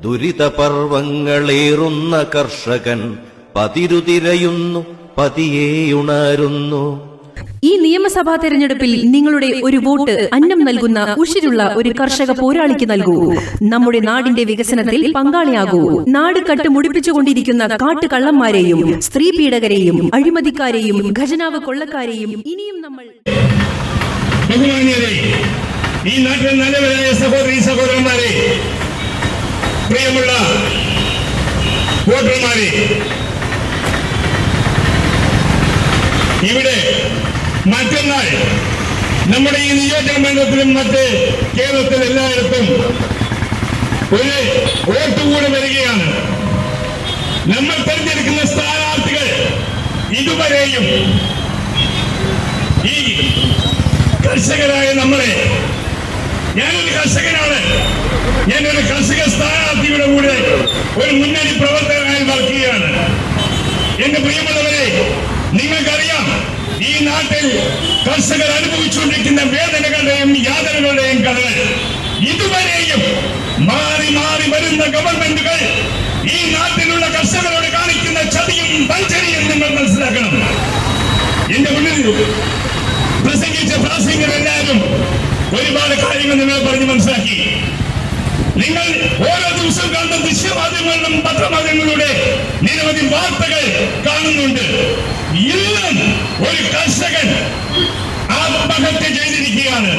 ദുരിതപർവങ്ങളേറുന്ന കർഷകൻ പതിരുതിരയുന്നു, പതിയേയുണരുന്നു. ഈ നിയമസഭാ തെരഞ്ഞെടുപ്പിൽ നിങ്ങളുടെ ഒരു വോട്ട് അന്നം നൽകുന്ന ഉഷിരുള്ള ഒരു കർഷക പോരാളിക്ക് നൽകൂ. നമ്മുടെ നാടിന്റെ വികസനത്തിൽ പങ്കാളിയാകൂ. നാട് കട്ടുമുടിപ്പിച്ചുകൊണ്ടിരിക്കുന്ന കാട്ടുകള്ളന്മാരെയും സ്ത്രീ പീഡകരെയും അഴിമതിക്കാരെയും ഖജനാവ് കൊള്ളക്കാരെയും ഇനിയും നമ്മൾ ഈ നാട്ടിലെ നല്ലവരായ സഹോദരി സഹോദരന്മാരെ, പ്രിയമുള്ള വോട്ടർമാരെ, ഇവിടെ മറ്റന്നാൾ നമ്മുടെ ഈ നിയോജക മണ്ഡലത്തിലും മറ്റ് കേരളത്തിൽ എല്ലായിടത്തും ഒരു വോട്ട് കൂടെ വരികയാണ്. നമ്മൾ തെരഞ്ഞെടുക്കുന്ന സ്ഥാനാർത്ഥികൾ ഇതുവരെയും ഈ കർഷകരായ നമ്മളെ, ഞാനൊരു കർഷകനാണ്, ഞാനൊരു കർഷക സ്ഥാനാർത്ഥിയുടെ കൂടെ ഒരു മുന്നണി പ്രവർത്തകനായി വർക്കുകയാണ്. എന്റെ പ്രിയമുള്ളവരെ, നിങ്ങൾക്കറിയാം ഈ നാട്ടിൽ കർഷകർ അനുഭവിച്ചുകൊണ്ടിരിക്കുന്ന വേദനകളുടെയും യാതനകളുടെയും കഥകൾ. ഇതുവരെയും മാറി മാറി വരുന്ന ഗവൺമെന്റുകൾ ഈ നാട്ടിലുള്ള കർഷകരോട് കാണിക്കുന്ന ചതിയും വഞ്ചനയും നിങ്ങൾ മനസ്സിലാക്കണം. എന്റെ മുന്നിൽ പ്രസംഗിച്ച പ്രാസംഗികരെല്ലാവരും ഒരുപാട് കാര്യങ്ങൾ നിങ്ങൾ പറഞ്ഞ് മനസ്സിലാക്കി. നിങ്ങൾ ഓരോ ദിവസവും കാണുന്ന ദൃശ്യമാധ്യമങ്ങളിലും പത്രമാധ്യമങ്ങളിലൂടെ നിരവധി വാർത്തകൾ കാണുന്നുണ്ട്. ഇന്നും ഒരു കർഷകൻ ആത്മഹത്യ ചെയ്തിരിക്കുകയാണ്.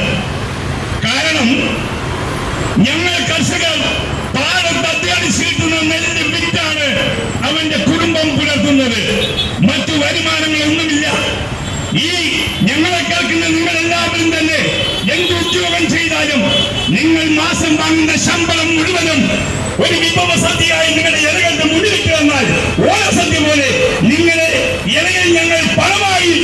കാരണം ഞങ്ങൾ കർഷകർ പാടത്ത് അധ്വാനിച്ച് കിട്ടുന്ന നെല്ല് വിറ്റാണ് അവന്റെ കുടുംബം പുലർത്തുന്നത്. മറ്റു വരുമാനങ്ങളൊന്നുമില്ല. ഈ ഞങ്ങളെ കേൾക്കുന്ന നിങ്ങളെല്ലാവരും തന്നെ എന്ത് ഉദ്യോഗം ചെയ്താലും നിങ്ങൾ മാസം വാങ്ങുന്ന ശമ്പളം മുഴുവനും ഒരു വിഭവ സദ്യയായി നിങ്ങളുടെ ഇലകളുടെ മുന്നിലിട്ട് വന്നാൽ ഓണസദ്യ പോലെ നിങ്ങളെ ഇലകൾ ഞങ്ങൾ പണമായി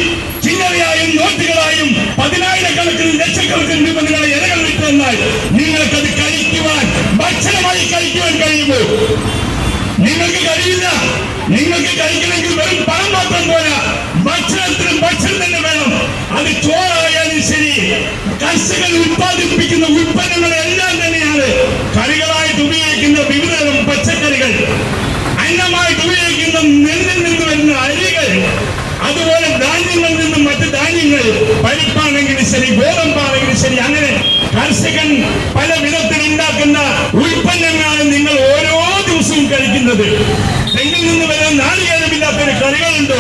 ചില്ലറയായും നോട്ടുകളായും 10,000-കണക്കിന് ലക്ഷക്കണക്കിന് രൂപ നിങ്ങളെ ഇലകൾ വിട്ട് വന്നാൽ നിങ്ങൾക്കത് കഴിക്കുവാൻ, ഭക്ഷണമായി കഴിക്കുവാൻ കഴിയുമോ? നിങ്ങൾക്ക് കഴിയില്ല. നിങ്ങൾക്ക് കഴിക്കണമെങ്കിൽ വെറും പണം മാത്രം പോരാ, ഭക്ഷണത്തിനും ഭക്ഷണം തന്നെ വേണം. അത് ചോറായാലും ശരി, കർഷകർ ഉത്പാദിപ്പിക്കുന്ന ഉൽപ്പന്നങ്ങളെല്ലാം തന്നെയാണ് കറികളായിട്ട് ഉപയോഗിക്കുന്ന വിവിധതരം പച്ചക്കറികൾ, അന്നമായിട്ട് ഉപയോഗിക്കുന്ന നെല്ലിൽ നിന്ന് വരുന്ന അരികൾ, അതുപോലെ ധാന്യങ്ങളിൽ നിന്നും മറ്റ് ധാന്യങ്ങൾ, പരിപ്പാണെങ്കിലും ശരി, ഗോതമ്പാണെങ്കിലും ശരി, അങ്ങനെ കർഷകൻ പല വിധത്തിൽ ഉണ്ടാക്കുന്ന ഉൽപ്പന്നങ്ങളാണ് നിങ്ങൾ ഓരോ ദിവസവും കഴിക്കുന്നത്. തെങ്ങിൽ നിന്ന് വരുന്ന നാളികേരമില്ലാത്തൊരു കറികളുണ്ടോ?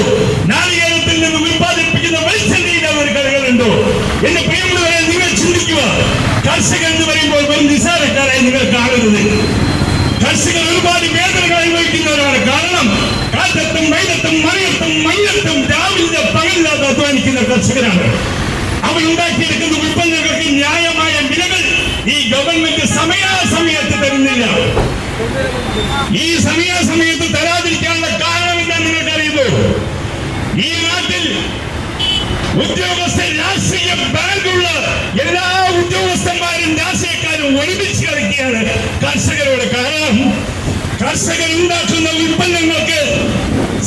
നാളികേരത്തിൽ നിന്ന് ഉൽപ്പാദിപ്പിക്കുന്ന വെളിച്ചെണ്ണയില്ലാത്ത കറികളുണ്ടോ? എന്റെ പ്രിയമുള്ളവരെ, നിങ്ങൾ ചിന്തിക്കുക. കർഷകൻ എന്ന് പറയുമ്പോൾ വെറും നിസ്സാരക്കാരായി നിങ്ങൾ കാണരുത്. കർഷകർ ഒരുപാട് വേദനകൾ അനുഭവിക്കുന്നവരാണ്. കാരണം കാറ്റത്തും വെയിലത്തും മഴയത്തും മഞ്ഞത്തും രാവിലെ പകലില്ലാതെ അധ്വാനിക്കുന്ന കർഷകരാണ്. അവരുണ്ടാക്കിയെടുക്കുന്ന ഉൽപ്പന്നങ്ങൾക്ക് ന്യായമായ വിലകൾ ഈ ഗവൺമെന്റ് സമയാസമയത്ത് തരുന്നില്ല. ഈ സമയാസമയത്ത് തരാതിരിക്കാനുള്ള കാരണം എന്താണെന്ന് നിങ്ങൾക്കറിയുമോ? ഈ നാട്ടിൽ ഉദ്യോഗസ്ഥർ, രാഷ്ട്രീയ ബാങ്കുള്ള എല്ലാ ഉദ്യോഗസ്ഥന്മാരും രാഷ്ട്രീയക്കാരും ഒരുമിച്ച് കളിക്കുകയാണ് കർഷകരോട്. കാരണം കർഷകർ ഉണ്ടാക്കുന്ന ഉൽപ്പന്നങ്ങൾക്ക്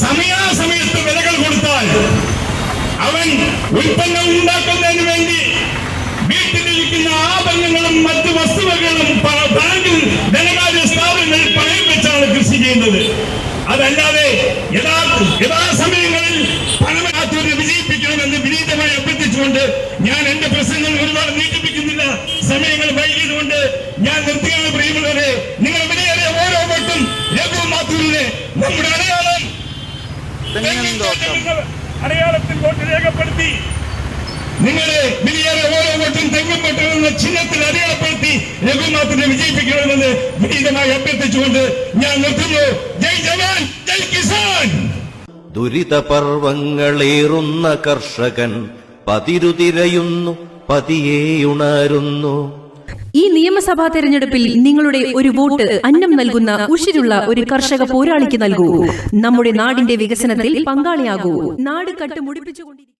സമയാസമയത്ത് വിലകൾ കൊടുത്താൽ അവൻ ഉൽപ്പന്നം ഉണ്ടാക്കുന്നതിന് വേണ്ടി വീട്ടിലിരിക്കുന്ന ആഭരണങ്ങളും മറ്റു വസ്തുവകകളും ബാങ്കിൽ, ധനകാര്യ സ്ഥാപനങ്ങളിൽ പണയം വെച്ചാണ് കൃഷി ചെയ്യുന്നത്. അതല്ലാതെ യഥാസമയങ്ങളിൽ പണമാറ്റൂരെ വിജയിപ്പിക്കണമെന്ന് വിനീതമായി അഭ്യർത്ഥിച്ചുകൊണ്ട് ഞാൻ എന്റെ പ്രസംഗങ്ങൾ ഒരുപാട് നീട്ടിപ്പിക്കുന്നില്ല. സമയങ്ങൾ വൈകിയതുകൊണ്ട് ഞാൻ നിർത്തുകയാണ്. പ്രിയമുള്ളവരെ, നിങ്ങൾ വിലയേറിയ ഓരോ വോട്ടും രഘു മാത്തൂരിനെ നമ്മുടെ അടയാളത്തിൽ വോട്ട് രേഖപ്പെടുത്തി നിങ്ങളെ വിലയേറെ ഓരോ വോട്ടും തെങ്ങുപെട്ടെന്ന ചിഹ്നത്തിൽ അടയാളപ്പെടുത്തി രഘുനാഥിനെ വിജയിപ്പിക്കണമെന്ന് വിനീതമായി അഭ്യർത്ഥിച്ചുകൊണ്ട് ഞാൻ നിർത്തുന്നു. ജയ് ജവാൻ, ജയ് കിസാൻ. ദുരിതപർവങ്ങളേറുന്ന കർഷകൻ പതിരുതിരയുന്നു, പതിയേയുണരുന്നു. ഈ നിയമസഭാ തെരഞ്ഞെടുപ്പിൽ നിങ്ങളുടെ ഒരു വോട്ട് അന്നം നൽകുന്ന ഉഷിരുള്ള ഒരു കർഷക പോരാളിക്ക് നൽകൂ. നമ്മുടെ നാടിന്റെ വികസനത്തിൽ പങ്കാളിയാകൂ. നാട് കട്ടുമുടിപ്പിച്ചുകൊണ്ടിരിക്കും.